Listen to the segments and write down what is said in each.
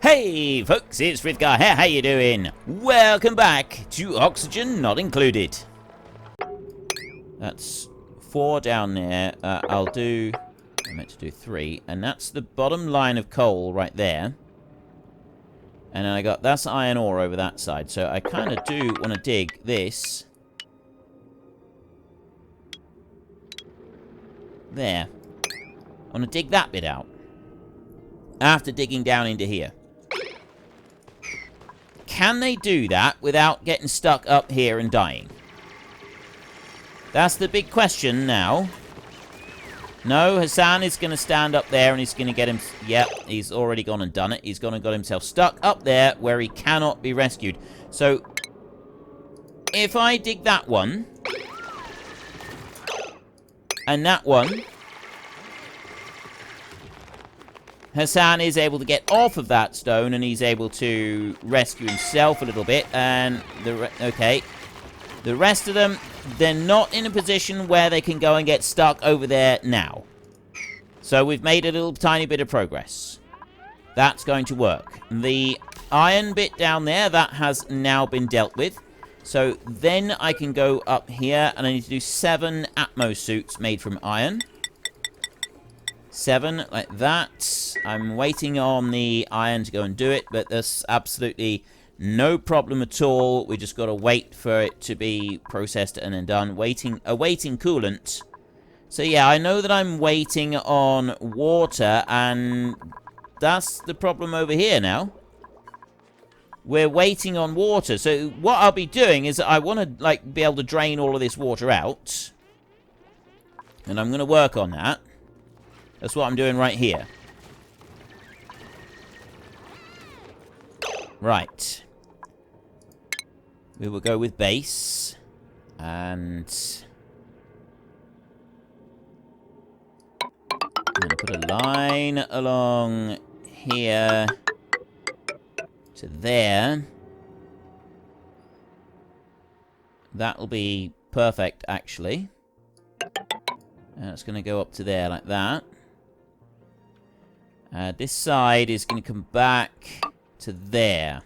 Hey folks, it's Frithgar here, how you doing? Welcome back to Oxygen Not Included. That's 4 down there. I meant to do 3, and that's the bottom line of coal right there. And then that's iron ore over that side, so I kind of do want to dig this. There. I want to dig that bit out. After digging down into here. Can they do that without getting stuck up here and dying? That's the big question now. No, Hassan is going to stand up there and he's going to get him... Yep, he's already gone and done it. He's gone and got himself stuck up there where he cannot be rescued. So, if I dig that one... and that one... Hassan is able to get off of that stone, and he's able to rescue himself a little bit. And okay, the rest of them, they're not in a position where they can go and get stuck over there now. So we've made a little tiny bit of progress. That's going to work. The iron bit down there, that has now been dealt with. So then I can go up here, and I need to do 7 Atmos suits made from iron. 7, like that. I'm waiting on the iron to go and do it, but there's absolutely no problem at all. We just got to wait for it to be processed and then done. Awaiting coolant. So yeah, I know that I'm waiting on water, and that's the problem over here now. We're waiting on water. So what I'll be doing is I want to be able to drain all of this water out. And I'm going to work on that. That's what I'm doing right here. Right. We will go with base. And... I'm going to put a line along here to there. That'll be perfect, actually. And it's going to go up to there like that. This side is going to come back to there.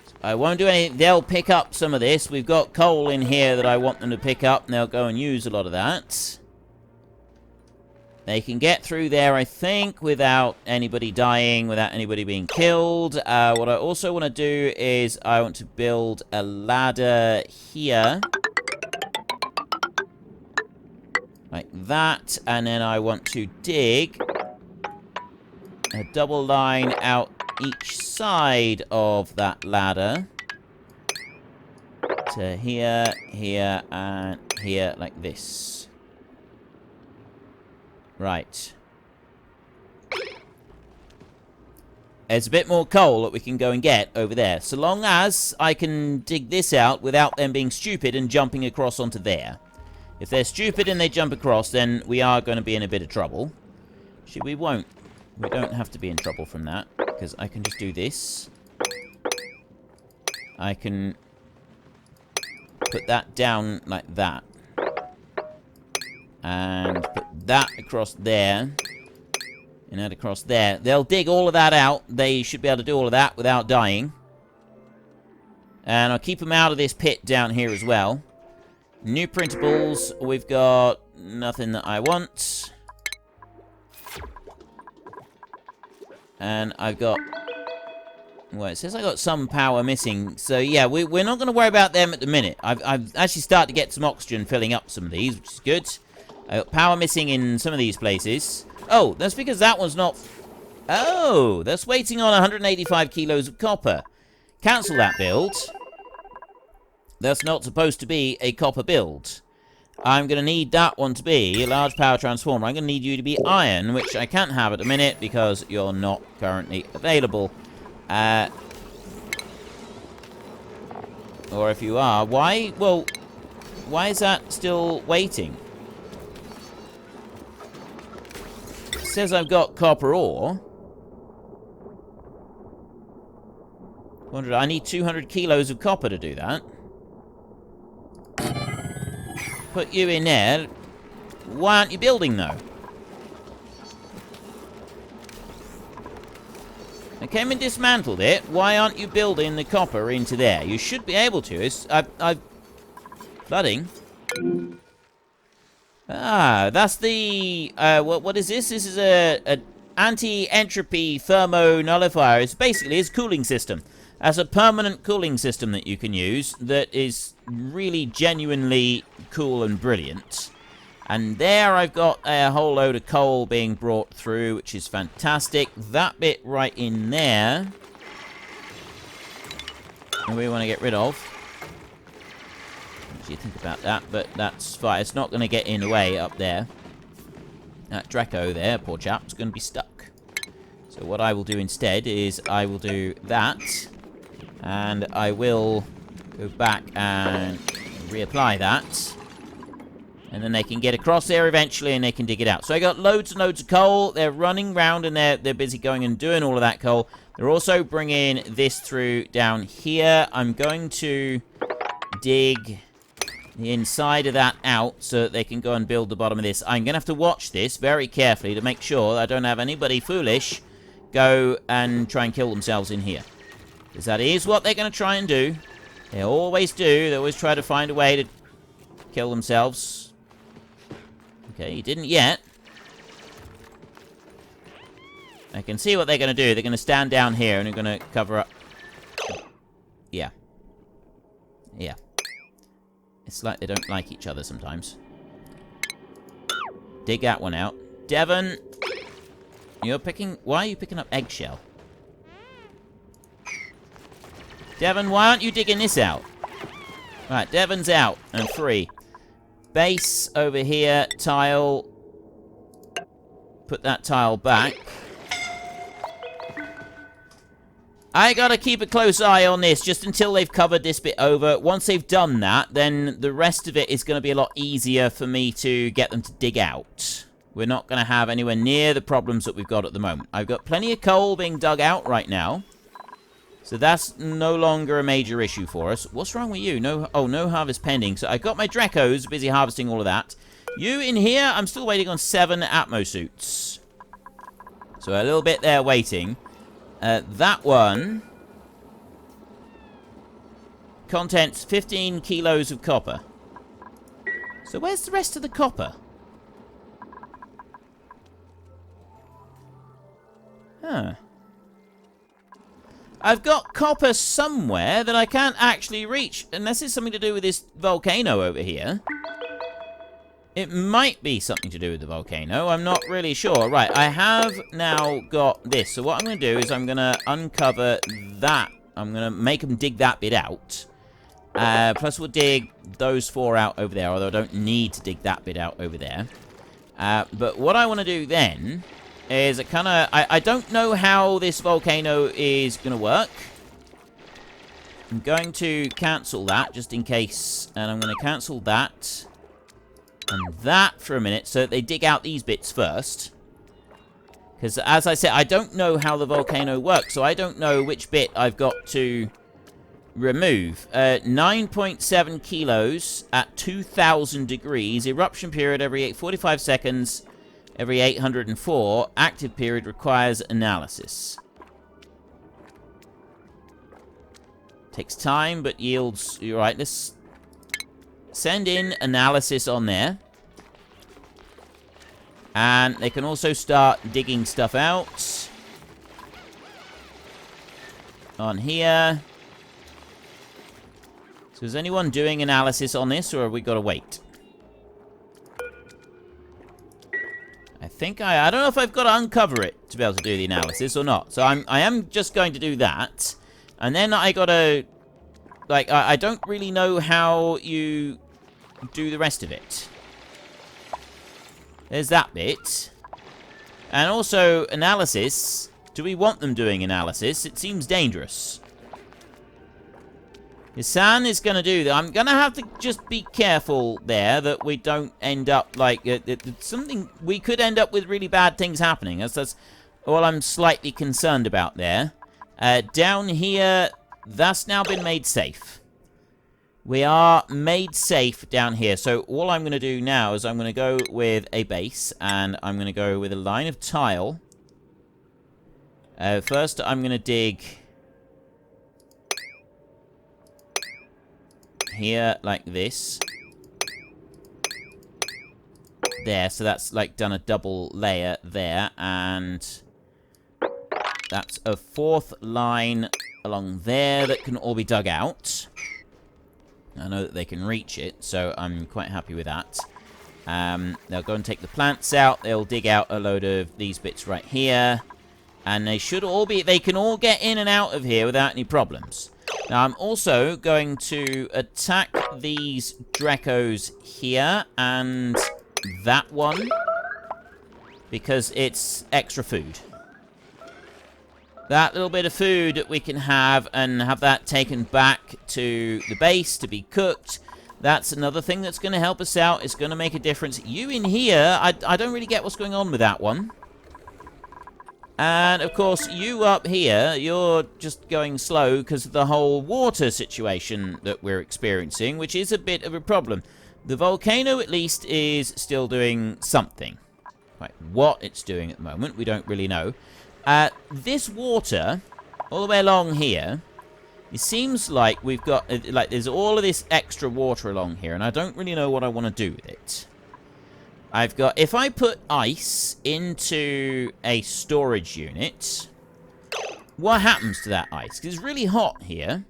So I won't do anything. They'll pick up some of this. We've got coal in here that I want them to pick up, and they'll go and use a lot of that. They can get through there, I think, without anybody dying, without anybody being killed. What I also want to do is I want to build a ladder here. Like that, and then I want to dig a double line out each side of that ladder to here, here, and here, like this. Right. There's a bit more coal that we can go and get over there, so long as I can dig this out without them being stupid and jumping across onto there. If they're stupid and they jump across, then we are going to be in a bit of trouble. Actually, we won't. We don't have to be in trouble from that, because I can just do this. I can put that down like that. And put that across there. And that across there. They'll dig all of that out. They should be able to do all of that without dying. And I'll keep them out of this pit down here as well. New printables, we've got nothing that I want. And I've got... well, it says I got some power missing. So yeah, we're not going to worry about them at the minute. I've actually started to get some oxygen filling up some of these, which is good. I got power missing in some of these places. Oh, that's because that one's not... oh, that's waiting on 185 kilos of copper. Cancel that build. That's not supposed to be a copper build. I'm going to need that one to be a large power transformer. I'm going to need you to be iron, which I can't have at the minute because you're not currently available. Or if you are, why? Well, why is that still waiting? It says I've got copper ore. I need 200 kilos of copper to do that. Put you in there. Why aren't you building, though? I came and dismantled it. Why aren't you building the copper into there? You should be able to. Flooding. Ah, that's the... what is this? This is a anti-entropy thermo nullifier. It's basically its cooling system. As a permanent cooling system that you can use that is really genuinely cool and brilliant. And there I've got a whole load of coal being brought through, which is fantastic. That bit right in there, we want to get rid of. What do you think about that? But that's fine. It's not going to get in the way up there. That Draco there, poor chap, is going to be stuck. So what I will do instead is I will do that. And I will go back and reapply that. And then they can get across there eventually and they can dig it out. So I got loads and loads of coal. They're running around and they're busy going and doing all of that coal. They're also bringing this through down here. I'm going to dig the inside of that out so that they can go and build the bottom of this. I'm going to have to watch this very carefully to make sure I don't have anybody foolish go and try and kill themselves in here. Because that is what they're going to try and do. They always do. They always try to find a way to kill themselves. Okay, he didn't yet. I can see what they're going to do. They're going to stand down here and they're going to cover up. Yeah. Yeah. It's like they don't like each other sometimes. Dig that one out. Devon, you're picking... Why are you picking up eggshell? Devon, why aren't you digging this out? Right, Devon's out and free. Base over here, tile. Put that tile back. I gotta keep a close eye on this just until they've covered this bit over. Once they've done that, then the rest of it is gonna be a lot easier for me to get them to dig out. We're not gonna have anywhere near the problems that we've got at the moment. I've got plenty of coal being dug out right now. So that's no longer a major issue for us. What's wrong with you? No harvest pending. So I got my Dracos busy harvesting all of that. You in here, I'm still waiting on 7 atmosuits. So a little bit there waiting. That one... Contents 15 kilos of copper. So where's the rest of the copper? Huh. I've got copper somewhere that I can't actually reach, unless it's something to do with this volcano over here. It might be something to do with the volcano. I'm not really sure. Right, I have now got this. So what I'm going to do is I'm going to uncover that. I'm going to make them dig that bit out. Plus we'll dig those 4 out over there, although I don't need to dig that bit out over there. But what I want to do then... is it kind of... I don't know how this volcano is going to work. I'm going to cancel that, just in case. And I'm going to cancel that. And that for a minute, so that they dig out these bits first. Because, as I said, I don't know how the volcano works. So I don't know which bit I've got to remove. 9.7 kilos at 2,000 degrees. Eruption period every 45 seconds. Every 804, active period requires analysis. Takes time, but yields... You're right, let's send in analysis on there. And they can also start digging stuff out. On here. So is anyone doing analysis on this, or have we got to wait? I think I don't know if I've got to uncover it to be able to do the analysis or not. So I am just going to do that. And then I got to... Like, I don't really know how you do the rest of it. There's that bit. And also, analysis. Do we want them doing analysis? It seems dangerous. San is going to do that. I'm going to have to just be careful there that we don't end up like... something... We could end up with really bad things happening. That's all I'm slightly concerned about there. Down here, that's now been made safe. We are made safe down here. So all I'm going to do now is I'm going to go with a base. And I'm going to go with a line of tile. First, I'm going to dig here like this. There, so that's like done a double layer there, and that's a fourth line along there that can all be dug out. I know that they can reach it, so I'm quite happy with that. They'll go and take the plants out. They'll dig out a load of these bits right here. And they should all be... They can all get in and out of here without any problems. Now, I'm also going to attack these Drecos here and that one, because it's extra food. That little bit of food that we can have and have that taken back to the base to be cooked, that's another thing that's going to help us out. It's going to make a difference. You in here, I don't really get what's going on with that one. And, of course, you up here, you're just going slow because of the whole water situation that we're experiencing, which is a bit of a problem. The volcano, at least, is still doing something. Right, what it's doing at the moment, we don't really know. This water, all the way along here, it seems like we've got, like, there's all of this extra water along here, and I don't really know what I want to do with it. I've got, if I put ice into a storage unit, what happens to that ice? Because it's really hot here.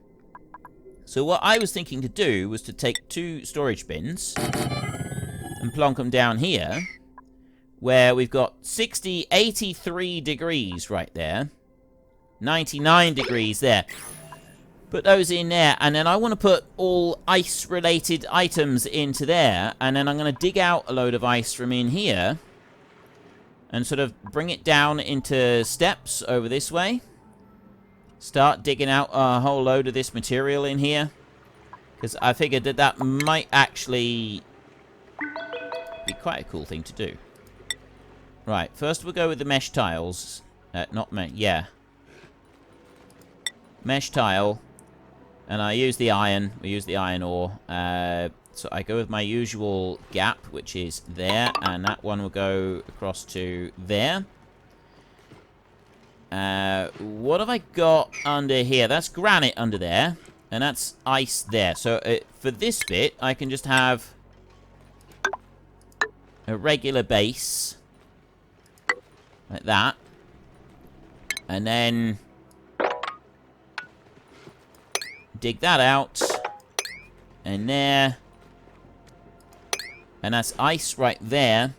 So what I was thinking to do was to take 2 storage bins and plonk them down here, where we've got 83 degrees right there, 99 degrees there. Put those in there, and then I want to put all ice-related items into there, and then I'm going to dig out a load of ice from in here and sort of bring it down into steps over this way. Start digging out a whole load of this material in here, because I figured that that might actually be quite a cool thing to do. Right, first we'll go with the mesh tiles. Yeah. Mesh tile. And I use the iron. We use the iron ore. So I go with my usual gap, which is there. And that one will go across to there. What have I got under here? That's granite under there. And that's ice there. So for this bit, I can just have a regular base. Like that. And then dig that out. And there. And that's ice right there.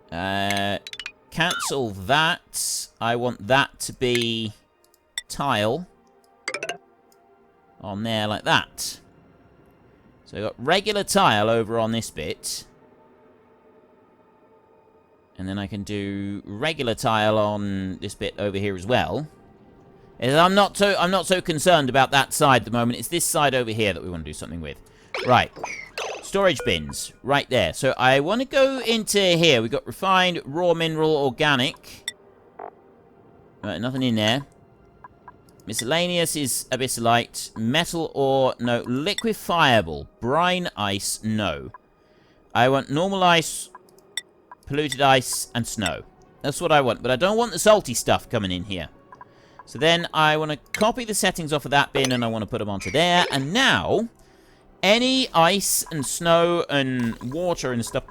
Cancel that. I want that to be tile. On there like that. So I've got regular tile over on this bit. And then I can do regular tile on this bit over here as well. I'm not so concerned about that side at the moment. It's this side over here that we want to do something with. Right. Storage bins. Right there. So I want to go into here. We've got refined, raw mineral, organic. Right, nothing in there. Miscellaneous is abyssalite. Metal ore, no. Liquefiable. Brine ice, no. I want normal ice, polluted ice, and snow. That's what I want. But I don't want the salty stuff coming in here. So then I want to copy the settings off of that bin, and I want to put them onto there. And now, any ice and snow and water and stuff,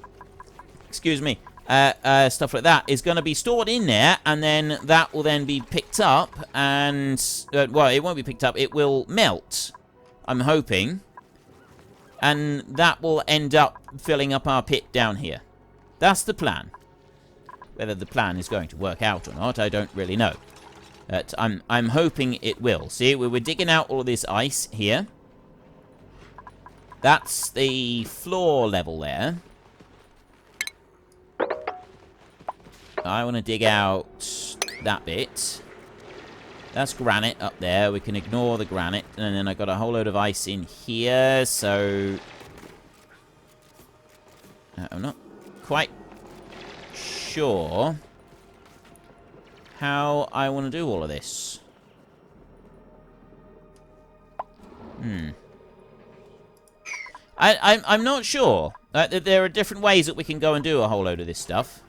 excuse me, stuff like that is going to be stored in there, and then that will then be picked up, and, well, it won't be picked up, it will melt, I'm hoping, and that will end up filling up our pit down here. That's the plan. Whether the plan is going to work out or not, I don't really know. But I'm hoping it will. See, we're digging out all of this ice here. That's the floor level there. I want to dig out that bit. That's granite up there. We can ignore the granite. And then I've got a whole load of ice in here, so I'm not quite sure how I want to do all of this. I'm not sure. There are different ways that we can go and do a whole load of this stuff.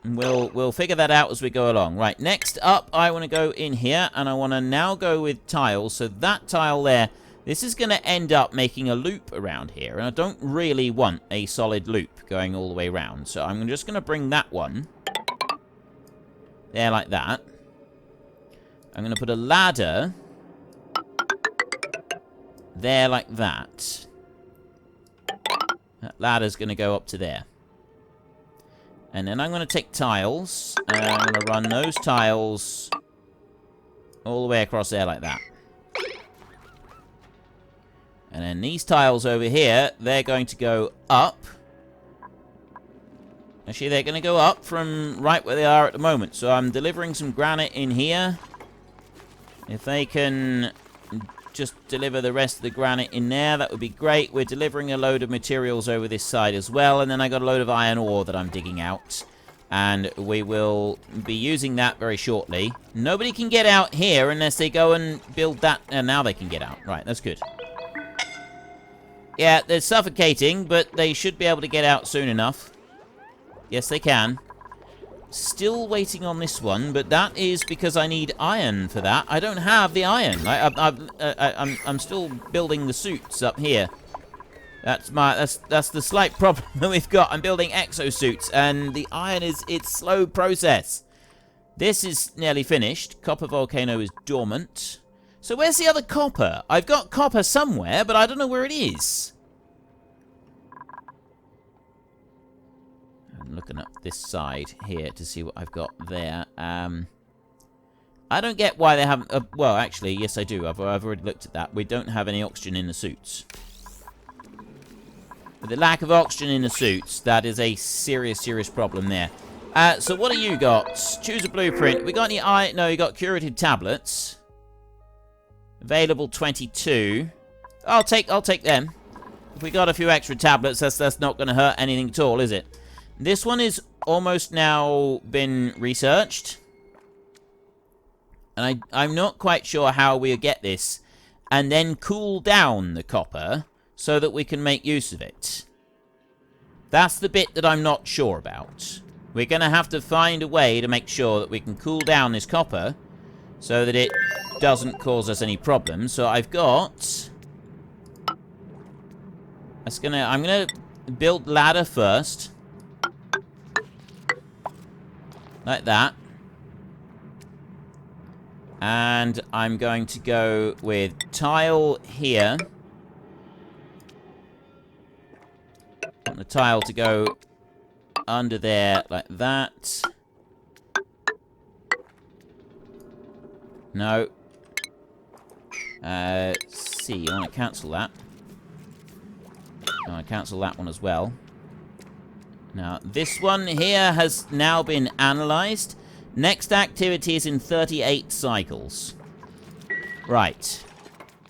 We'll figure that out as we go along. Right, next up, I want to go in here, and I want to now go with tiles. So that tile there, this is going to end up making a loop around here, and I don't really want a solid loop going all the way around. So I'm just going to bring that one there like that. I'm going to put a ladder there like that. That ladder's going to go up to there. And then I'm going to take tiles, and I'm going to run those tiles all the way across there like that. And then these tiles over here, they're going to go up. Actually, they're going to go up from right where they are at the moment. So I'm delivering some granite in here. If they can just deliver the rest of the granite in there, that would be great. We're delivering a load of materials over this side as well, and then I got a load of iron ore that I'm digging out, and we will be using that very shortly. Nobody can get out here unless they go and build that, and now they can get out. Right, that's good. Yeah, they're suffocating, but they should be able to get out soon enough. Yes, they can. Still waiting on this one, but that is because I need iron for that. I don't have the iron. I'm still building the suits up here. That's the slight problem that we've got. I'm building exosuits, and the iron it's slow process. This is nearly finished. Copper volcano is dormant. So where's the other copper? I've got copper somewhere, but I don't know where it is. I'm looking up this side here to see what I've got there. I don't get why they haven't... well, actually, yes, I do. I've already looked at that. We don't have any oxygen in the suits. With the lack of oxygen in the suits, that is a serious, serious problem there. So what do you got? Choose a blueprint. We got any iron? No, you got curative tablets. Available 22. I'll take them. If we got a few extra tablets, that's not going to hurt anything at all, is it? This one is almost now been researched. And I'm not quite sure how we'll get this. And then cool down the copper so that we can make use of it. That's the bit that I'm not sure about. We're going to have to find a way to make sure that we can cool down this copper so that it doesn't cause us any problems. So I've got... I'm going to build ladder first. Like that. And I'm going to go with tile here. I want the tile to go under there like that. No. C, I want to cancel that. I want to cancel that one as well. Now, this one here has now been analyzed. Next activity is in 38 cycles. Right.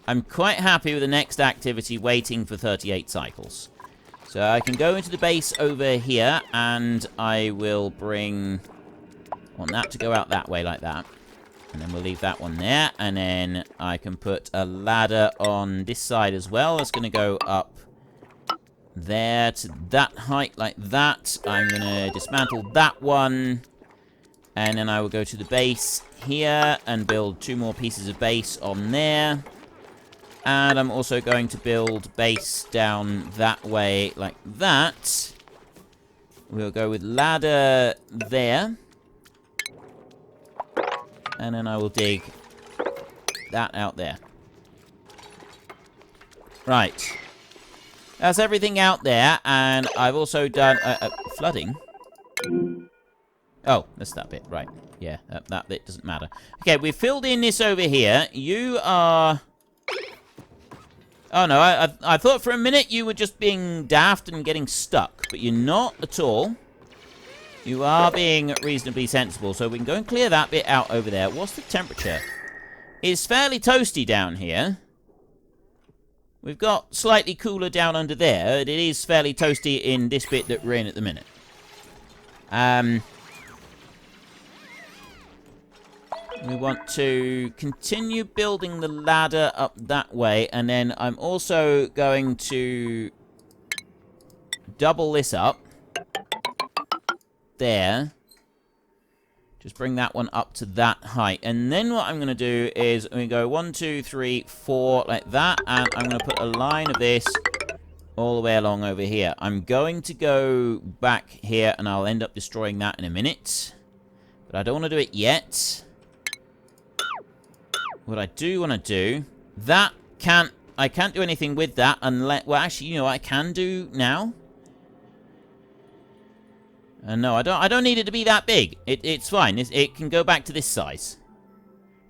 I'm quite happy with the next activity waiting for 38 cycles. So I can go into the base over here, and I will bring... I want that to go out that way like that. And then we'll leave that one there. And then I can put a ladder on this side as well. It's going to go up there to that height like that. I'm going to dismantle that one. And then I will go to the base here and build 2 more pieces of base on there. And I'm also going to build base down that way like that. We'll go with ladder there. And then I will dig that out there. Right. That's everything out there. And I've also done... flooding? Oh, that's that bit. Right. Yeah, that bit doesn't matter. Okay, we've filled in this over here. You are... Oh, no, I thought for a minute you were just being daft and getting stuck. But you're not at all. You are being reasonably sensible. So we can go and clear that bit out over there. What's the temperature? It's fairly toasty down here. We've got slightly cooler down under there. It is fairly toasty in this bit that we're in at the minute. We want to continue building the ladder up that way. And then I'm also going to double this up. There. Just bring that one up to that height. And then what I'm going to do is I'm going to go 1, 2, 3, 4 like that. And I'm going to put a line of this all the way along over here. I'm going to go back here and I'll end up destroying that in a minute. But I don't want to do it yet. What I do want to do, I can't do anything with that unless, well, actually, you know what I can do now? No, I don't need it to be that big. It's fine. It can go back to this size.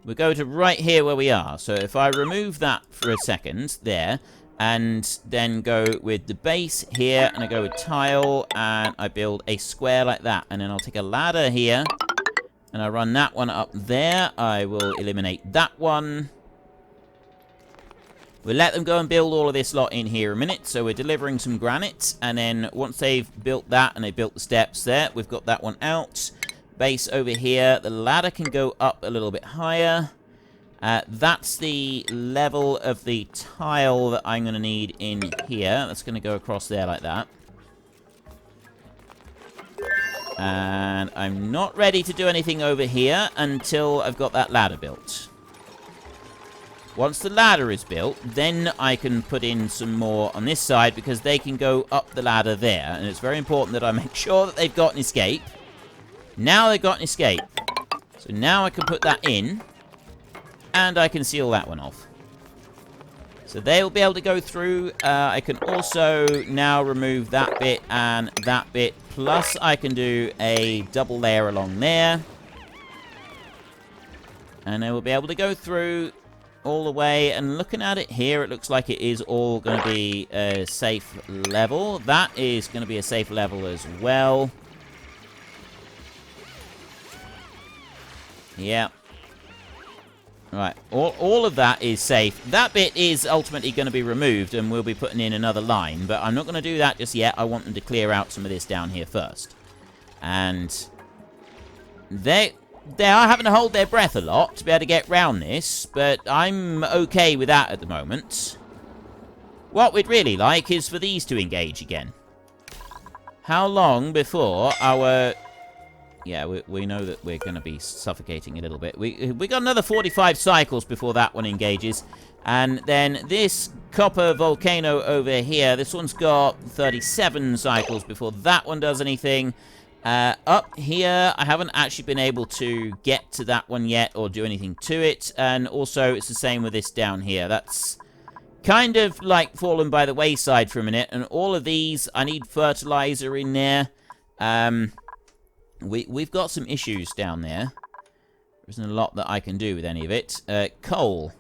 We'll go to right here where we are. So if I remove that for a second, there, and then go with the base here, and I go with tile, and I build a square like that. And then I'll take a ladder here, and I run that one up there. I will eliminate that one. We'll let them go and build all of this lot in here a minute. So we're delivering some granite. And then once they've built that and they built the steps there, we've got that one out. Base over here. The ladder can go up a little bit higher. That's the level of the tile that I'm going to need in here. That's going to go across there like that. And I'm not ready to do anything over here until I've got that ladder built. Once the ladder is built, then I can put in some more on this side because they can go up the ladder there. And it's very important that I make sure that they've got an escape. Now they've got an escape. So now I can put that in. And I can seal that one off. So they'll be able to go through. I can also now remove that bit and that bit. Plus I can do a double layer along there. And they will be able to go through all the way, and looking at it here, it looks like it is all going to be a safe level. That is going to be a safe level as well. Yeah. Right, all of that is safe. That bit is ultimately going to be removed, and we'll be putting in another line, but I'm not going to do that just yet. I want them to clear out some of this down here first. And they are having to hold their breath a lot to be able to get round this, but I'm okay with that at the moment. What we'd really like is for these to engage again. How long before our... Yeah, we know that we're going to be suffocating a little bit. We got another 45 cycles before that one engages. And then this copper volcano over here, this one's got 37 cycles before that one does anything. Up here, I haven't actually been able to get to that one yet or do anything to it. And also, it's the same with this down here. That's kind of like fallen by the wayside for a minute. And all of these, I need fertilizer in there. We've got some issues down there. There isn't a lot that I can do with any of it. Coal.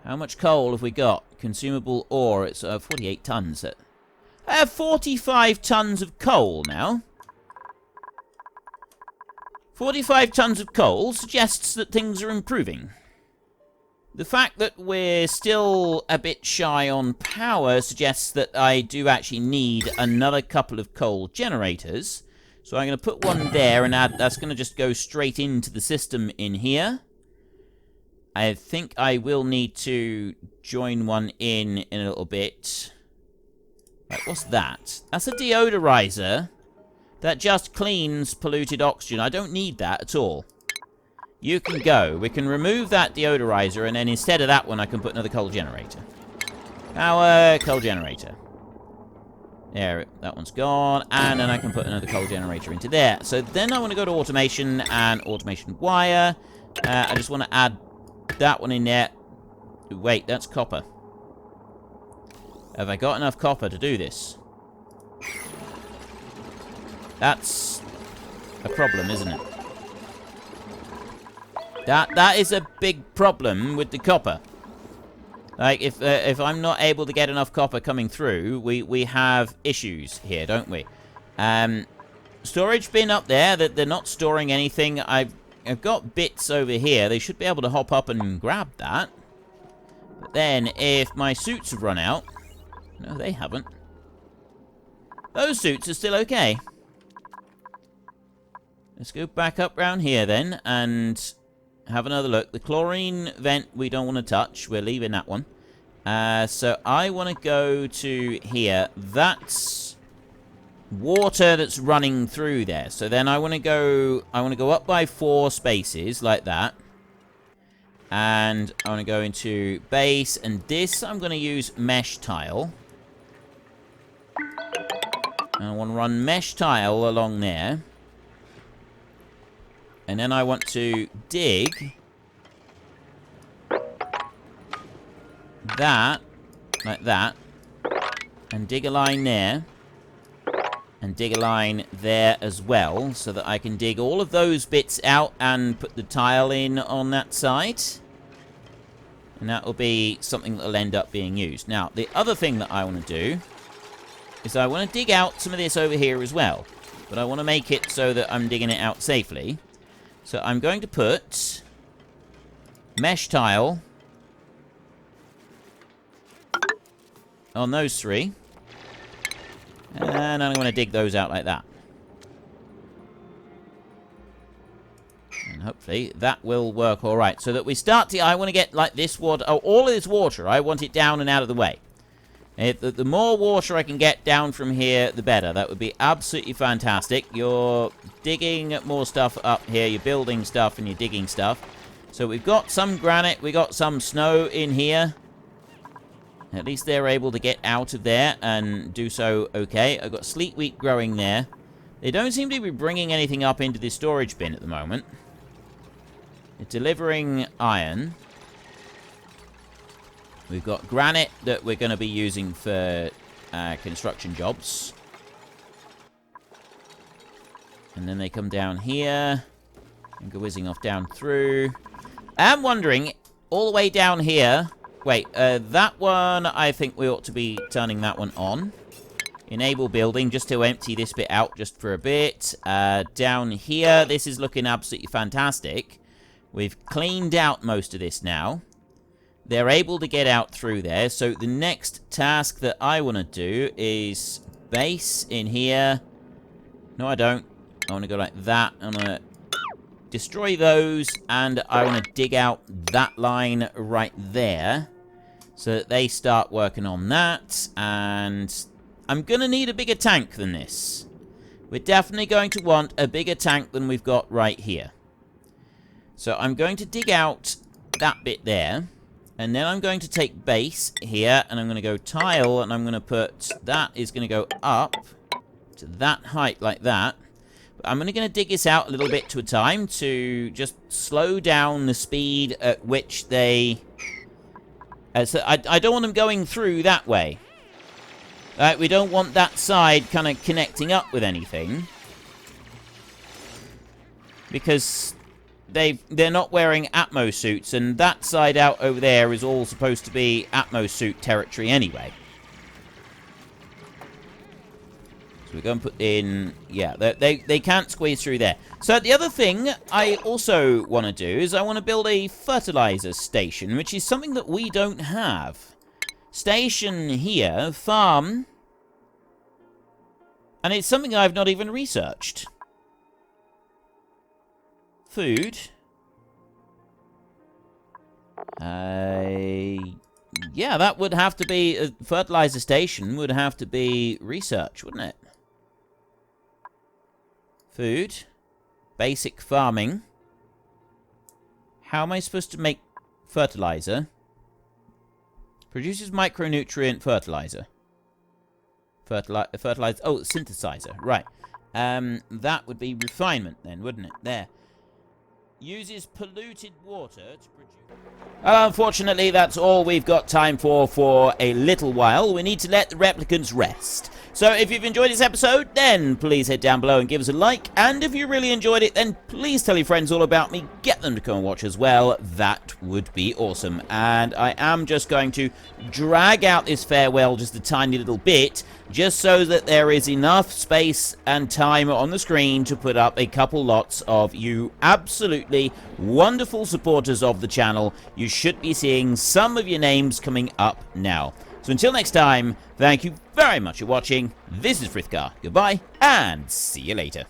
How much coal have we got? Consumable ore. It's 48 tons. I have 45 tons of coal now. 45 tons of coal suggests that things are improving. The fact that we're still a bit shy on power suggests that I do actually need another couple of coal generators. So I'm going to put one there and add, that's going to just go straight into the system in here. I think I will need to join one in a little bit. Right, what's that? That's a deodorizer that just cleans polluted oxygen. I don't need that at all. You can go. We can remove that deodorizer, and then instead of that one, I can put another coal generator. Power, coal generator. There, that one's gone. And then I can put another coal generator into there. So then I want to go to automation and automation wire. I just want to add that one in there. Wait, that's copper. Have I got enough copper to do this? That's a problem, isn't it? That is a big problem with the copper. Like, if I'm not able to get enough copper coming through, we have issues here, don't we? Storage bin up there, that they're not storing anything. I've got bits over here. They should be able to hop up and grab that. But then, if my suits have run out... No, they haven't. Those suits are still okay. Let's go back up round here then, and have another look. The chlorine vent we don't want to touch. We're leaving that one. So I want to go to here. That's water that's running through there. So then I want to go up by 4 spaces like that. And I want to go into base, and this I'm going to use mesh tile. And I want to run mesh tile along there. And then I want to dig that, like that, and dig a line there, and dig a line there as well, so that I can dig all of those bits out and put the tile in on that side. And that will be something that will end up being used. Now, the other thing that I want to do is I want to dig out some of this over here as well. But I want to make it so that I'm digging it out safely. So I'm going to put mesh tile on those 3. And I'm going to dig those out like that. And hopefully that will work all right. So that we start to... I want to get like this water... Oh, all of this water, I want it down and out of the way. The more water I can get down from here, the better. That would be absolutely fantastic. You're digging more stuff up here. You're building stuff and you're digging stuff. So we've got some granite. We've got some snow in here. At least they're able to get out of there and do so okay. I've got sleet wheat growing there. They don't seem to be bringing anything up into this storage bin at the moment. It's delivering iron. We've got granite that we're going to be using for construction jobs. And then they come down here and go whizzing off down through. I'm wondering, all the way down here... Wait, that one, I think we ought to be turning that one on. Enable building, just to empty this bit out just for a bit. Down here, this is looking absolutely fantastic. We've cleaned out most of this now. They're able to get out through there. So the next task that I want to do is base in here. No, I don't. I want to go like that. I'm going to destroy those. And I want to dig out that line right there. So that they start working on that. And I'm going to need a bigger tank than this. We're definitely going to want a bigger tank than we've got right here. So I'm going to dig out that bit there. And then I'm going to take base here, and I'm going to go tile, and I'm going to put... That is going to go up to that height like that. But I'm only going to dig this out a little bit to a time to just slow down the speed at which they... So I don't want them going through that way. We don't want that side kind of connecting up with anything. Because... They're not wearing Atmo suits, and that side out over there is all supposed to be Atmo suit territory anyway. So we're going to put in... Yeah, they can't squeeze through there. So the other thing I also want to do is I want to build a fertilizer station, which is something that we don't have. Station here, farm... And it's something I've not even researched. Food. Yeah, that would have to be... A fertilizer station would have to be research, wouldn't it? Food. Basic farming. How am I supposed to make fertilizer? Produces micronutrient fertilizer. Fertilizer... Oh, synthesizer. Right. That would be refinement then, wouldn't it? There. Uses polluted water to produce... Well, unfortunately, that's all we've got time for a little while. We need to let the replicants rest. So if you've enjoyed this episode, then please head down below and give us a like. And if you really enjoyed it, then please tell your friends all about me. Get them to come and watch as well. That would be awesome. And I am just going to drag out this farewell just a tiny little bit, just so that there is enough space and time on the screen to put up a couple lots of you absolutely wonderful supporters of the channel. You should be seeing some of your names coming up now. So until next time, thank you very much for watching. This is Frithgar. Goodbye, and see you later.